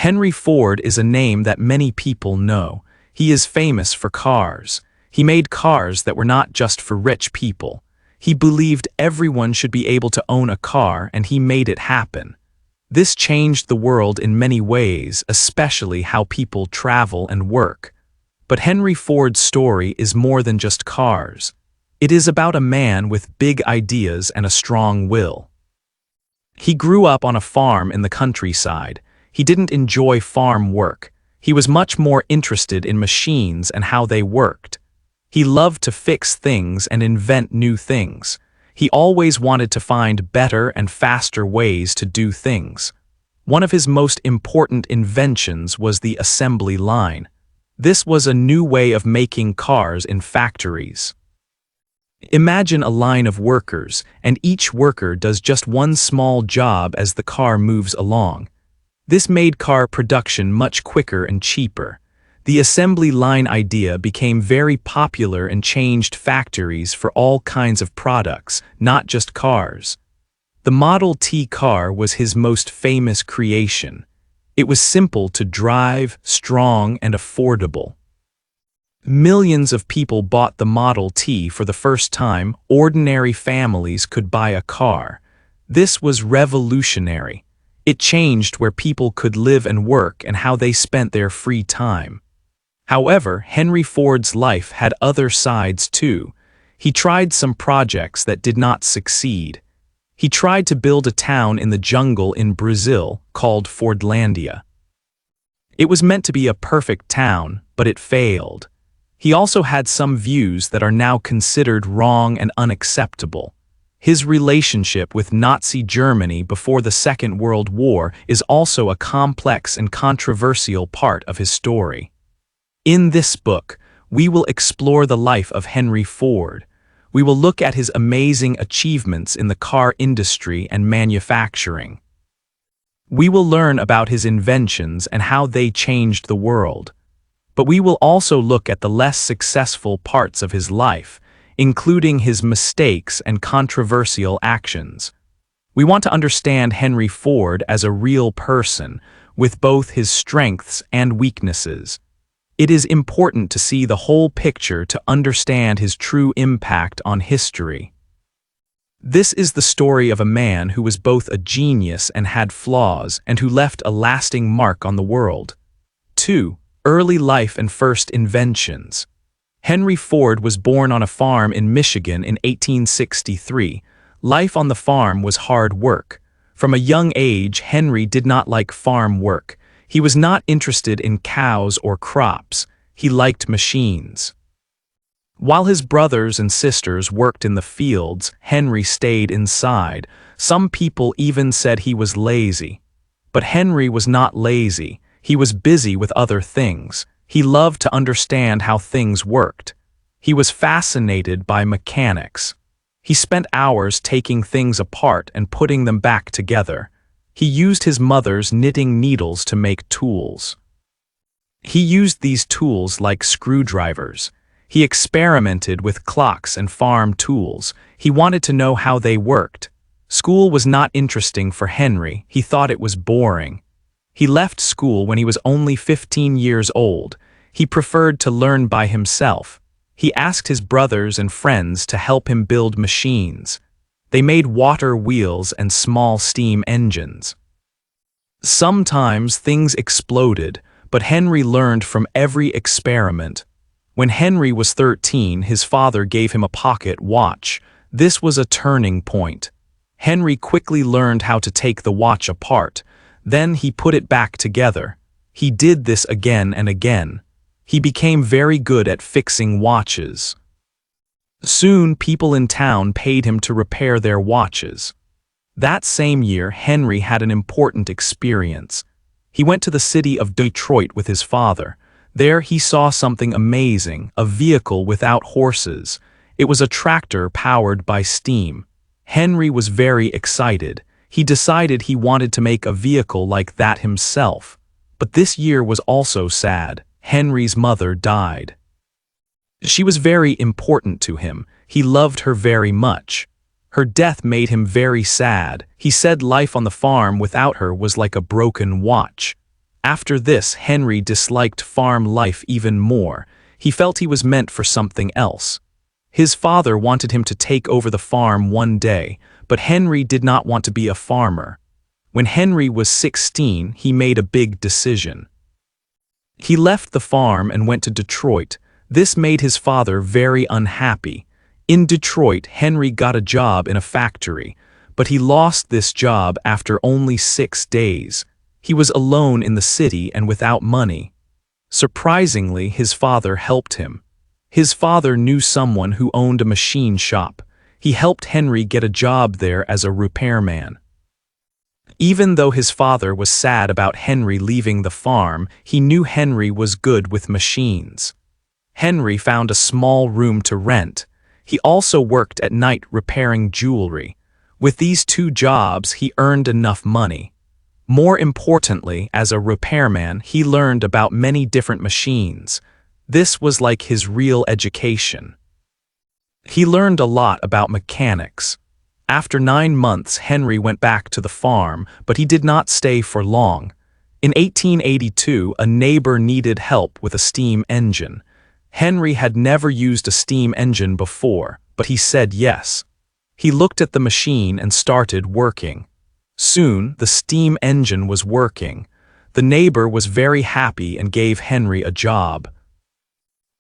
Henry Ford is a name that many people know. He is famous for cars. He made cars that were not just for rich people. He believed everyone should be able to own a car, and he made it happen. This changed the world in many ways, especially how people travel and work. But Henry Ford's story is more than just cars. It is about a man with big ideas and a strong will. He grew up on a farm in the countryside. He didn't enjoy farm work. He was much more interested in machines and how they worked. He loved to fix things and invent new things. He always wanted to find better and faster ways to do things. One of his most important inventions was the assembly line. This was a new way of making cars in factories. Imagine a line of workers, and each worker does just one small job as the car moves along. This made car production much quicker and cheaper. The assembly line idea became very popular and changed factories for all kinds of products, not just cars. The Model T car was his most famous creation. It was simple to drive, strong, and affordable. Millions of people bought the Model T for the first time. Ordinary families could buy a car. This was revolutionary. It changed where people could live and work and how they spent their free time. However, Henry Ford's life had other sides too. He tried some projects that did not succeed. He tried to build a town in the jungle in Brazil called Fordlandia. It was meant to be a perfect town, but it failed. He also had some views that are now considered wrong and unacceptable. His relationship with Nazi Germany before the Second World War is also a complex and controversial part of his story. In this book, we will explore the life of Henry Ford. We will look at his amazing achievements in the car industry and manufacturing. We will learn about his inventions and how they changed the world. But we will also look at the less successful parts of his life, including his mistakes and controversial actions. We want to understand Henry Ford as a real person, with both his strengths and weaknesses. It is important to see the whole picture to understand his true impact on history. This is the story of a man who was both a genius and had flaws, and who left a lasting mark on the world. 2. Early life and first inventions. Henry Ford was born on a farm in Michigan in 1863. Life on the farm was hard work. From a young age, Henry did not like farm work. He was not interested in cows or crops. He liked machines. While his brothers and sisters worked in the fields, Henry stayed inside. Some people even said he was lazy. But Henry was not lazy. He was busy with other things. He loved to understand how things worked. He was fascinated by mechanics. He spent hours taking things apart and putting them back together. He used his mother's knitting needles to make tools. He used these tools like screwdrivers. He experimented with clocks and farm tools. He wanted to know how they worked. School was not interesting for Henry. He thought it was boring. He left school when he was only 15 years old. He preferred to learn by himself. He asked his brothers and friends to help him build machines. They made water wheels and small steam engines. Sometimes things exploded, but Henry learned from every experiment. When Henry was 13, his father gave him a pocket watch. This was a turning point. Henry quickly learned how to take the watch apart. Then he put it back together. He did this again and again. He became very good at fixing watches. Soon, people in town paid him to repair their watches. That same year, Henry had an important experience. He went to the city of Detroit with his father. There he saw something amazing, a vehicle without horses. It was a tractor powered by steam. Henry was very excited. He decided he wanted to make a vehicle like that himself. But this year was also sad. Henry's mother died. She was very important to him. He loved her very much. Her death made him very sad. He said life on the farm without her was like a broken watch. After this, Henry disliked farm life even more. He felt he was meant for something else. His father wanted him to take over the farm one day, but Henry did not want to be a farmer. When Henry was 16, he made a big decision. He left the farm and went to Detroit. This made his father very unhappy. In Detroit, Henry got a job in a factory, but he lost this job after only 6 days. He was alone in the city and without money. Surprisingly, his father helped him. His father knew someone who owned a machine shop. He helped Henry get a job there as a repairman. Even though his father was sad about Henry leaving the farm, he knew Henry was good with machines. Henry found a small room to rent. He also worked at night repairing jewelry. With these 2 jobs, he earned enough money. More importantly, as a repairman, he learned about many different machines. This was like his real education. He learned a lot about mechanics. After 9 months, Henry went back to the farm, but he did not stay for long. In 1882, a neighbor needed help with a steam engine. Henry had never used a steam engine before, but he said yes. He looked at the machine and started working. Soon, the steam engine was working. The neighbor was very happy and gave Henry a job.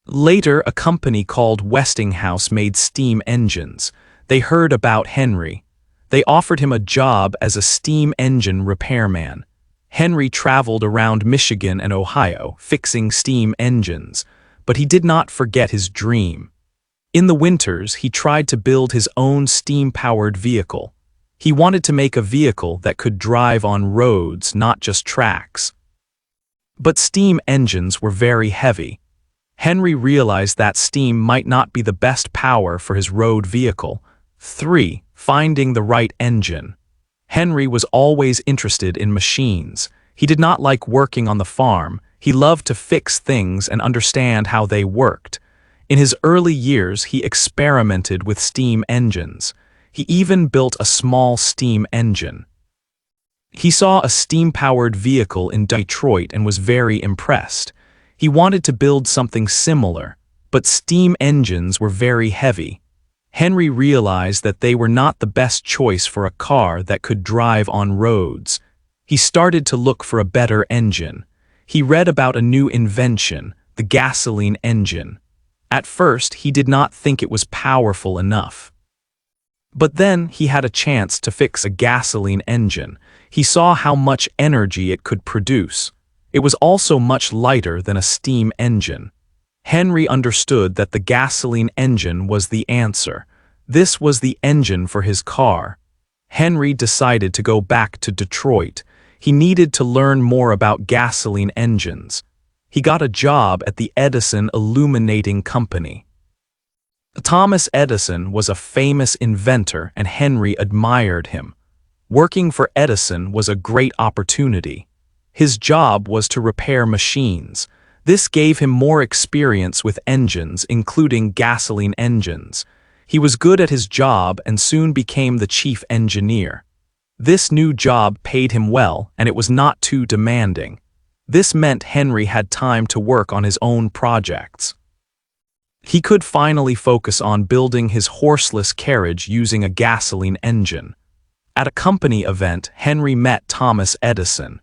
Later, a company called Westinghouse made steam engines. They heard about Henry. They offered him a job as a steam engine repairman. Henry traveled around Michigan and Ohio, fixing steam engines, but he did not forget his dream. In the winters, he tried to build his own steam-powered vehicle. He wanted to make a vehicle that could drive on roads, not just tracks. But steam engines were very heavy. Henry realized that steam might not be the best power for his road vehicle. 3. Finding the right engine. Henry was always interested in machines. He did not like working on the farm. He loved to fix things and understand how they worked. In his early years, he experimented with steam engines. He even built a small steam engine. He saw a steam-powered vehicle in Detroit and was very impressed. He wanted to build something similar, but steam engines were very heavy. Henry realized that they were not the best choice for a car that could drive on roads. He started to look for a better engine. He read about a new invention, the gasoline engine. At first, he did not think it was powerful enough. But then he had a chance to fix a gasoline engine. He saw how much energy it could produce. It was also much lighter than a steam engine. Henry understood that the gasoline engine was the answer. This was the engine for his car. Henry decided to go back to Detroit. He needed to learn more about gasoline engines. He got a job at the Edison Illuminating Company. Thomas Edison was a famous inventor and Henry admired him. Working for Edison was a great opportunity. His job was to repair machines. This gave him more experience with engines, including gasoline engines. He was good at his job and soon became the chief engineer. This new job paid him well, and it was not too demanding. This meant Henry had time to work on his own projects. He could finally focus on building his horseless carriage using a gasoline engine. At a company event, Henry met Thomas Edison.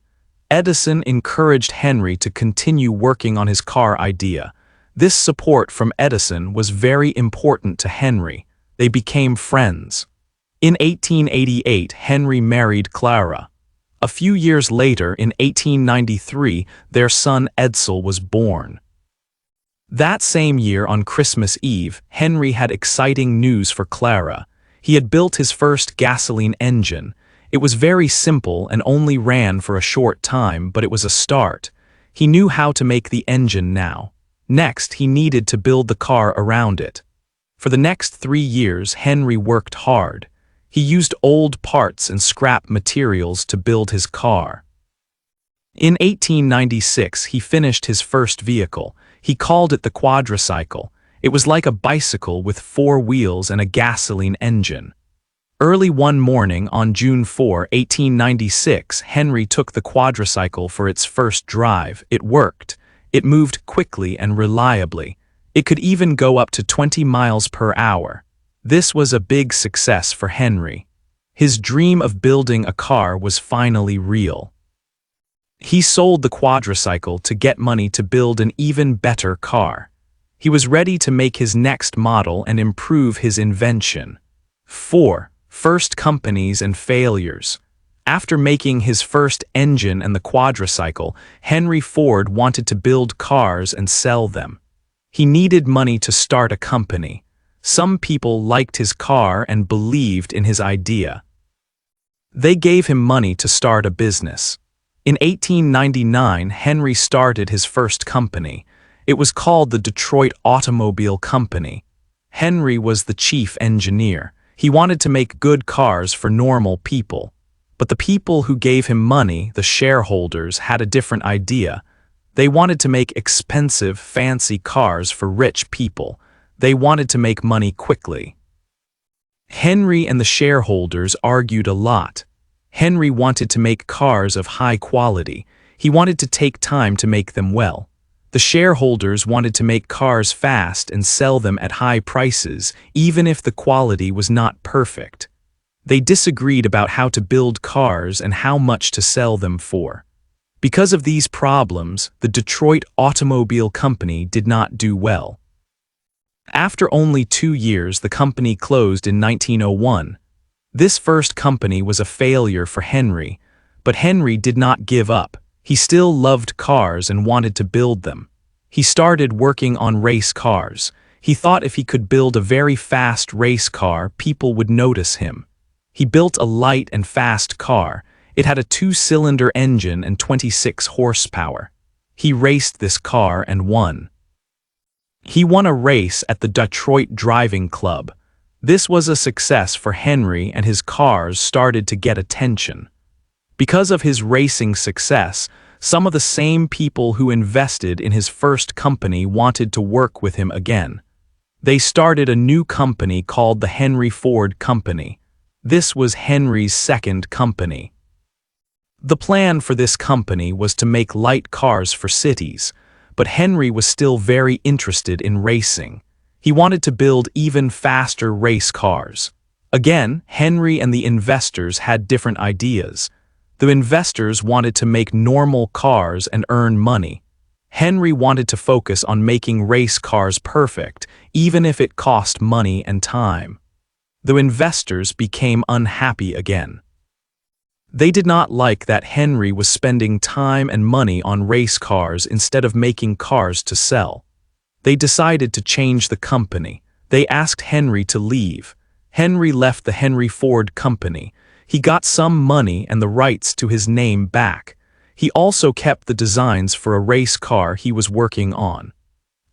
Edison encouraged Henry to continue working on his car idea. This support from Edison was very important to Henry. They became friends. In 1888, Henry married Clara. A few years later, in 1893, their son Edsel was born. That same year, on Christmas Eve, Henry had exciting news for Clara. He had built his first gasoline engine. It was very simple and only ran for a short time, but it was a start. He knew how to make the engine now. Next, he needed to build the car around it. For the next 3 years, Henry worked hard. He used old parts and scrap materials to build his car. In 1896, he finished his first vehicle. He called it the quadricycle. It was like a bicycle with 4 wheels and a gasoline engine. Early one morning on June 4, 1896, Henry took the quadricycle for its first drive. It worked. It moved quickly and reliably. It could even go up to 20 miles per hour. This was a big success for Henry. His dream of building a car was finally real. He sold the quadricycle to get money to build an even better car. He was ready to make his next model and improve his invention. 4. First companies and failures. After making his first engine and the quadricycle, Henry Ford wanted to build cars and sell them. He needed money to start a company. Some people liked his car and believed in his idea. They gave him money to start a business. In 1899, Henry started his first company. It was called the Detroit Automobile Company. Henry was the chief engineer. He wanted to make good cars for normal people. But the people who gave him money, the shareholders, had a different idea. They wanted to make expensive, fancy cars for rich people. They wanted to make money quickly. Henry and the shareholders argued a lot. Henry wanted to make cars of high quality. He wanted to take time to make them well. The shareholders wanted to make cars fast and sell them at high prices, even if the quality was not perfect. They disagreed about how to build cars and how much to sell them for. Because of these problems, the Detroit Automobile Company did not do well. After only 2 years, the company closed in 1901. This first company was a failure for Henry, but Henry did not give up. He still loved cars and wanted to build them. He started working on race cars. He thought if he could build a very fast race car, people would notice him. He built a light and fast car. It had a 2-cylinder engine and 26 horsepower. He raced this car and won. He won a race at the Detroit Driving Club. This was a success for Henry, and his cars started to get attention. Because of his racing success, some of the same people who invested in his first company wanted to work with him again. They started a new company called the Henry Ford Company. This was Henry's second company. The plan for this company was to make light cars for cities, but Henry was still very interested in racing. He wanted to build even faster race cars. Again, Henry and the investors had different ideas. The investors wanted to make normal cars and earn money. Henry wanted to focus on making race cars perfect, even if it cost money and time. The investors became unhappy again. They did not like that Henry was spending time and money on race cars instead of making cars to sell. They decided to change the company. They asked Henry to leave. Henry left the Henry Ford Company. He got some money and the rights to his name back. He also kept the designs for a race car he was working on.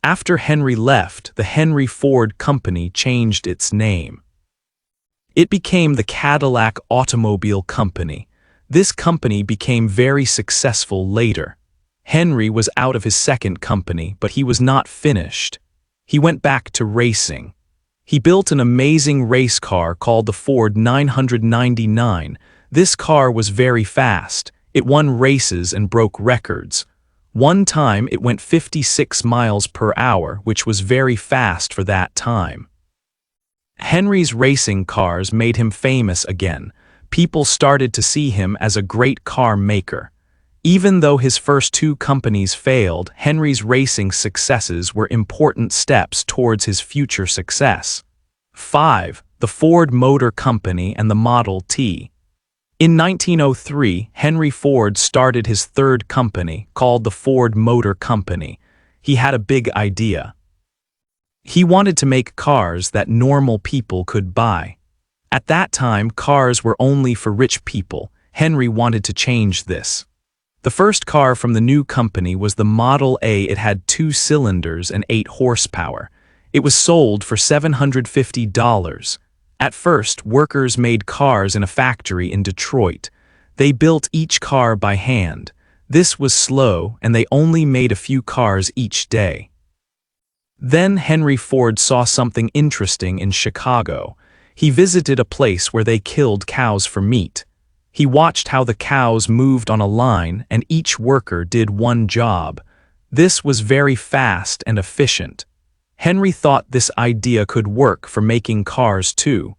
After Henry left, the Henry Ford Company changed its name. It became the Cadillac Automobile Company. This company became very successful later. Henry was out of his second company, but he was not finished. He went back to racing. He built an amazing race car called the Ford 999. This car was very fast. It won races and broke records. One time it went 56 miles per hour, which was very fast for that time. Henry's racing cars made him famous again. People started to see him as a great car maker. Even though his first 2 companies failed, Henry's racing successes were important steps towards his future success. 5. The Ford Motor Company and the Model T. In 1903, Henry Ford started his third company, called the Ford Motor Company. He had a big idea. He wanted to make cars that normal people could buy. At that time, cars were only for rich people. Henry wanted to change this. The first car from the new company was the Model A. It had 2 cylinders and 8 horsepower. It was sold for $750. At first, workers made cars in a factory in Detroit. They built each car by hand. This was slow, and they only made a few cars each day. Then Henry Ford saw something interesting in Chicago. He visited a place where they killed cows for meat. He watched how the cows moved on a line and each worker did one job. This was very fast and efficient. Henry thought this idea could work for making cars too.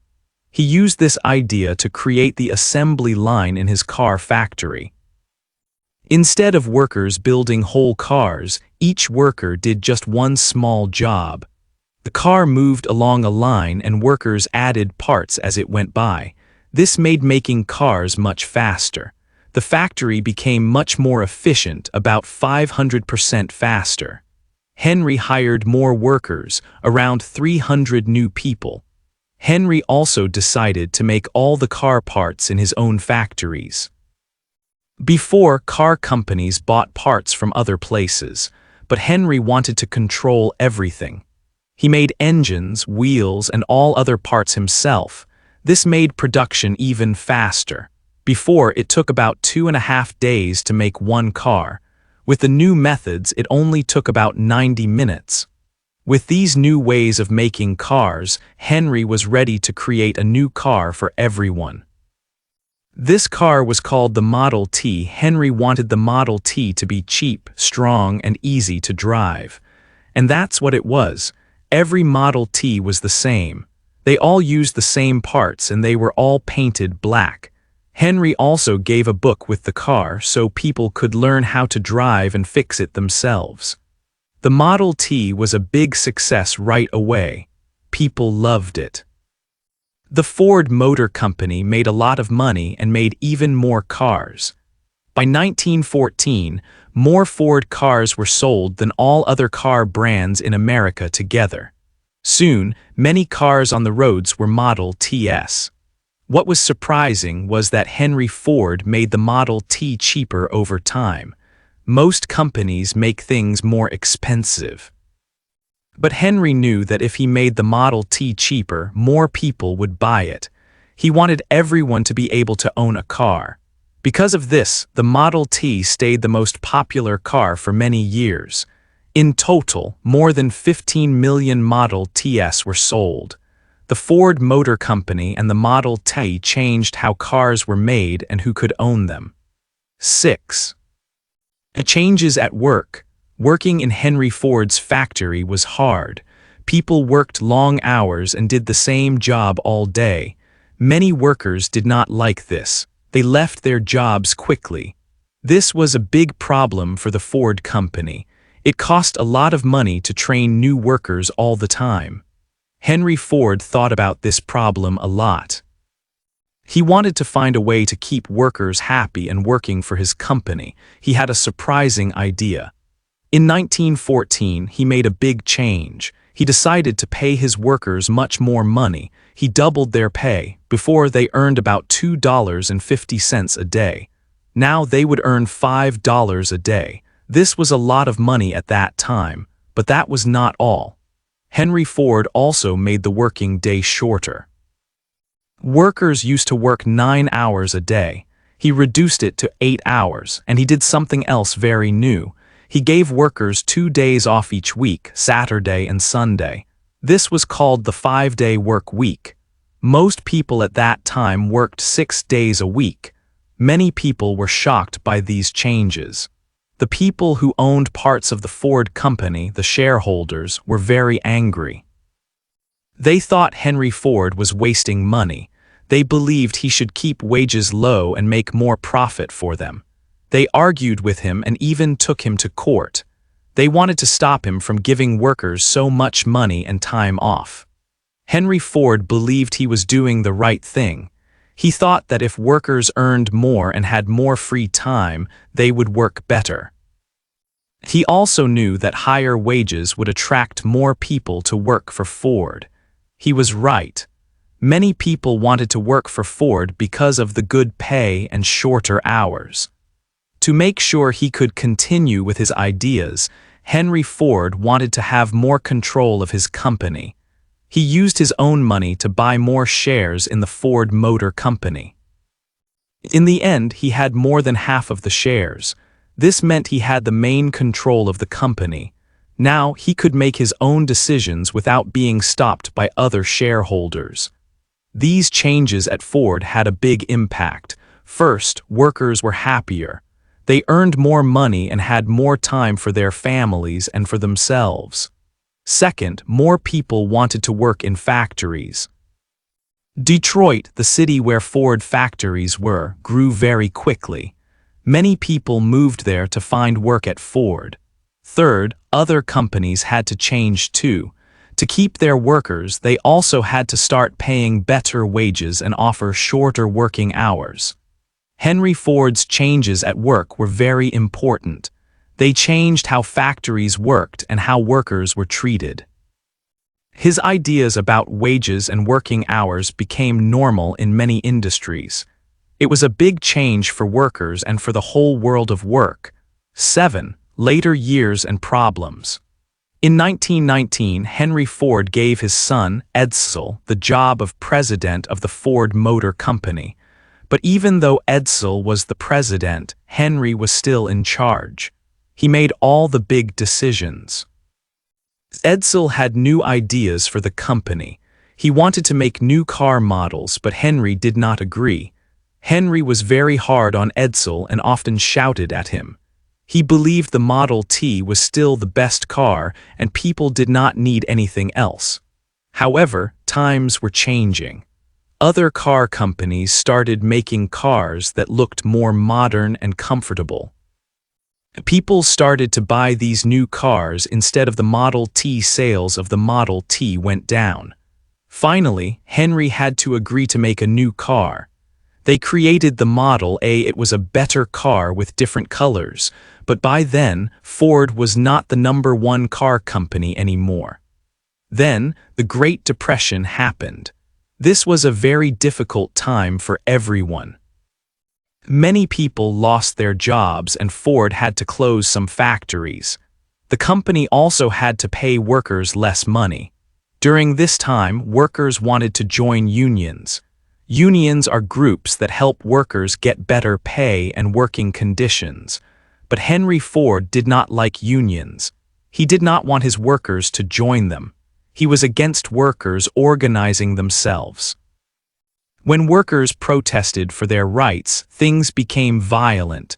He used this idea to create the assembly line in his car factory. Instead of workers building whole cars, each worker did just one small job. The car moved along a line and workers added parts as it went by. This made making cars much faster. The factory became much more efficient, about 500% faster. Henry hired more workers, around 300 new people. Henry also decided to make all the car parts in his own factories. Before, car companies bought parts from other places, but Henry wanted to control everything. He made engines, wheels, and all other parts himself. This made production even faster. Before, it took about 2.5 days to make one car. With the new methods, it only took about 90 minutes. With these new ways of making cars, Henry was ready to create a new car for everyone. This car was called the Model T. Henry wanted the Model T to be cheap, strong, and easy to drive. And that's what it was. Every Model T was the same. They all used the same parts and they were all painted black. Henry also gave a book with the car so people could learn how to drive and fix it themselves. The Model T was a big success right away. People loved it. The Ford Motor Company made a lot of money and made even more cars. By 1914, more Ford cars were sold than all other car brands in America together. Soon, many cars on the roads were Model Ts. What was surprising was that Henry Ford made the Model T cheaper over time. Most companies make things more expensive. But Henry knew that if he made the Model T cheaper, more people would buy it. He wanted everyone to be able to own a car. Because of this, the Model T stayed the most popular car for many years. In total, more than 15 million Model Ts were sold. The Ford Motor Company and the Model T changed how cars were made and who could own them. 6. Changes at work. Working in Henry Ford's factory was hard. People worked long hours and did the same job all day. Many workers did not like this. They left their jobs quickly. This was a big problem for the Ford Company. It cost a lot of money to train new workers all the time. Henry Ford thought about this problem a lot. He wanted to find a way to keep workers happy and working for his company. He had a surprising idea. In 1914, he made a big change. He decided to pay his workers much more money. He doubled their pay. Before, they earned about $2.50 a day. Now they would earn $5 a day. This was a lot of money at that time, but that was not all. Henry Ford also made the working day shorter. Workers used to work 9 hours a day. He reduced it to 8 hours, and he did something else very new. He gave workers 2 days off each week, Saturday and Sunday. This was called the 5-day work week. Most people at that time worked 6 days a week. Many people were shocked by these changes. The people who owned parts of the Ford Company, the shareholders, were very angry. They thought Henry Ford was wasting money. They believed he should keep wages low and make more profit for them. They argued with him and even took him to court. They wanted to stop him from giving workers so much money and time off. Henry Ford believed he was doing the right thing. He thought that if workers earned more and had more free time, they would work better. He also knew that higher wages would attract more people to work for Ford. He was right. Many people wanted to work for Ford because of the good pay and shorter hours. To make sure he could continue with his ideas, Henry Ford wanted to have more control of his company. He used his own money to buy more shares in the Ford Motor Company. In the end, he had more than half of the shares. This meant he had the main control of the company. Now he could make his own decisions without being stopped by other shareholders. These changes at Ford had a big impact. First, workers were happier. They earned more money and had more time for their families and for themselves. Second, more people wanted to work in factories. Detroit, the city where Ford factories were, grew very quickly. Many people moved there to find work at Ford. Third, other companies had to change too. To keep their workers, they also had to start paying better wages and offer shorter working hours. Henry Ford's changes at work were very important. They changed how factories worked and how workers were treated. His ideas about wages and working hours became normal in many industries. It was a big change for workers and for the whole world of work. 7. Later years and problems. In 1919, Henry Ford gave his son, Edsel, the job of president of the Ford Motor Company. But even though Edsel was the president, Henry was still in charge. He made all the big decisions. Edsel had new ideas for the company. He wanted to make new car models, but Henry did not agree. Henry was very hard on Edsel and often shouted at him. He believed the Model T was still the best car and people did not need anything else. However, times were changing. Other car companies started making cars that looked more modern and comfortable. People started to buy these new cars instead of the Model T. Sales of the Model T went down. Finally, Henry had to agree to make a new car. They created the Model A. It was a better car with different colors, but by then, Ford was not the #1 car company anymore. Then, the Great Depression happened. This was a very difficult time for everyone. Many people lost their jobs and Ford had to close some factories. The company also had to pay workers less money. During this time, workers wanted to join unions. Unions are groups that help workers get better pay and working conditions. But Henry Ford did not like unions. He did not want his workers to join them. He was against workers organizing themselves. When workers protested for their rights, things became violent.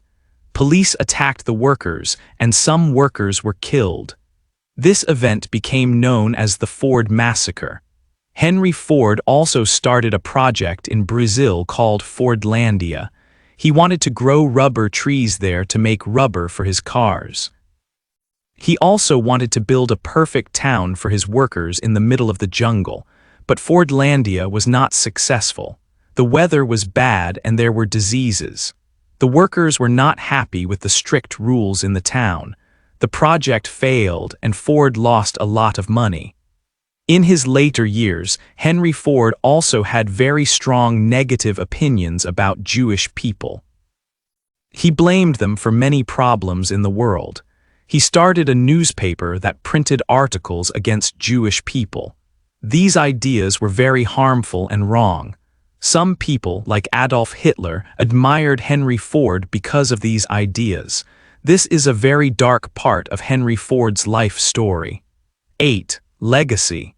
Police attacked the workers, and some workers were killed. This event became known as the Ford Massacre. Henry Ford also started a project in Brazil called Fordlandia. He wanted to grow rubber trees there to make rubber for his cars. He also wanted to build a perfect town for his workers in the middle of the jungle, but Fordlandia was not successful. The weather was bad and there were diseases. The workers were not happy with the strict rules in the town. The project failed and Ford lost a lot of money. In his later years, Henry Ford also had very strong negative opinions about Jewish people. He blamed them for many problems in the world. He started a newspaper that printed articles against Jewish people. These ideas were very harmful and wrong. Some people, like Adolf Hitler, admired Henry Ford because of these ideas. This is a very dark part of Henry Ford's life story. 8. Legacy.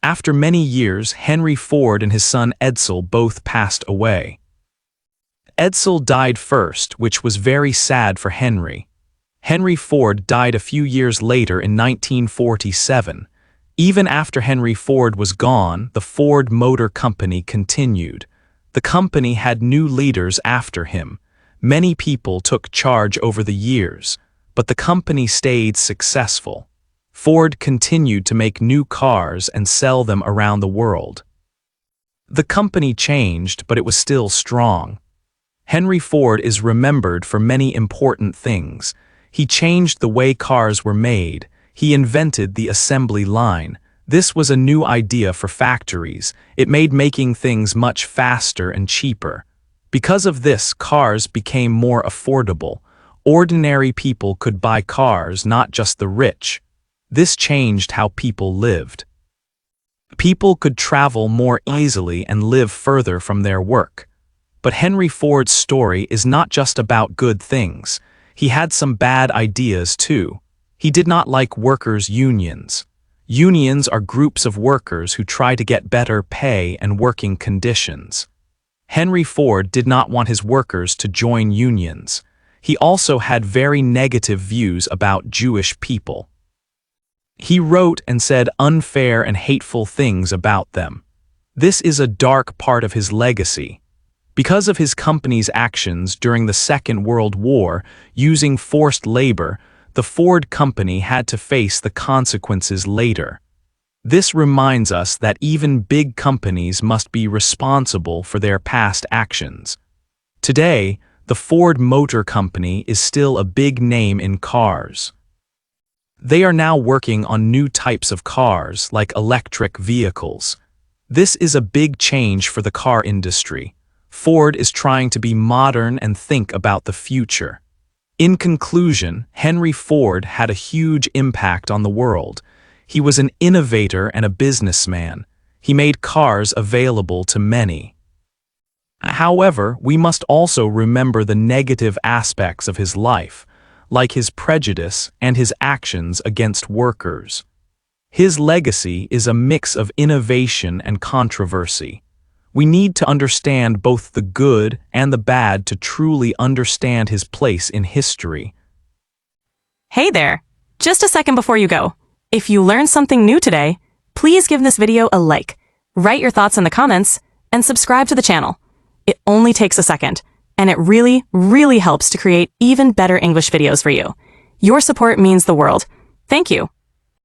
After many years, Henry Ford and his son Edsel both passed away. Edsel died first, which was very sad for Henry. Henry Ford died a few years later in 1947. Even after Henry Ford was gone, the Ford Motor Company continued. The company had new leaders after him. Many people took charge over the years, but the company stayed successful. Ford continued to make new cars and sell them around the world. The company changed, but it was still strong. Henry Ford is remembered for many important things. He changed the way cars were made. He invented the assembly line. This was a new idea for factories. It made making things much faster and cheaper. Because of this, cars became more affordable. Ordinary people could buy cars, not just the rich. This changed how people lived. People could travel more easily and live further from their work. But Henry Ford's story is not just about good things. He had some bad ideas too. He did not like workers' unions. Unions are groups of workers who try to get better pay and working conditions. Henry Ford did not want his workers to join unions. He also had very negative views about Jewish people. He wrote and said unfair and hateful things about them. This is a dark part of his legacy. Because of his company's actions during the Second World War, using forced labor, the Ford Company had to face the consequences later. This reminds us that even big companies must be responsible for their past actions. Today, the Ford Motor Company is still a big name in cars. They are now working on new types of cars, like electric vehicles. This is a big change for the car industry. Ford is trying to be modern and think about the future. In conclusion, Henry Ford had a huge impact on the world. He was an innovator and a businessman. He made cars available to many. However, we must also remember the negative aspects of his life, like his prejudice and his actions against workers. His legacy is a mix of innovation and controversy. We need to understand both the good and the bad to truly understand his place in history. Hey there! Just a second before you go. If you learned something new today, please give this video a like, write your thoughts in the comments, and subscribe to the channel. It only takes a second, and it really, really helps to create even better English videos for you. Your support means the world. Thank you.